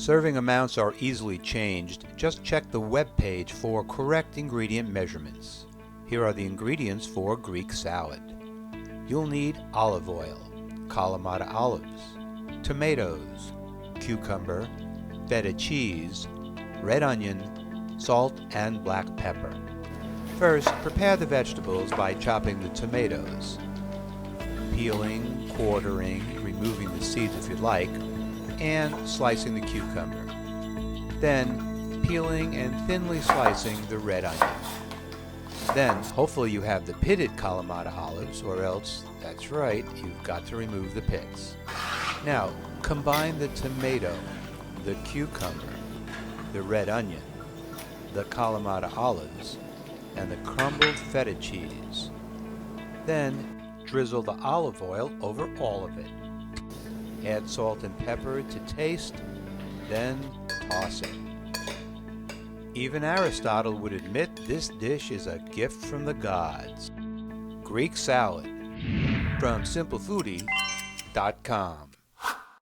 Serving amounts are easily changed. Just check the web page for correct ingredient measurements. Here are the ingredients for Greek salad. You'll need olive oil, Kalamata olives, tomatoes, cucumber, feta cheese, red onion, salt, and black pepper. First, prepare the vegetables by chopping the tomatoes, peeling, quartering, removing the seeds if you'd like, and slicing the cucumber. Then, peeling and thinly slicing the red onion. Then, hopefully you have the pitted Kalamata olives, or else, that's right, you've got to remove the pits. Now, combine the tomato, the cucumber, the red onion, the Kalamata olives, and the crumbled feta cheese. Then, drizzle the olive oil over all of it. Add salt and pepper to taste, then toss it. Even Aristotle would admit this dish is a gift from the gods. Greek salad from SimpleFoodie.com.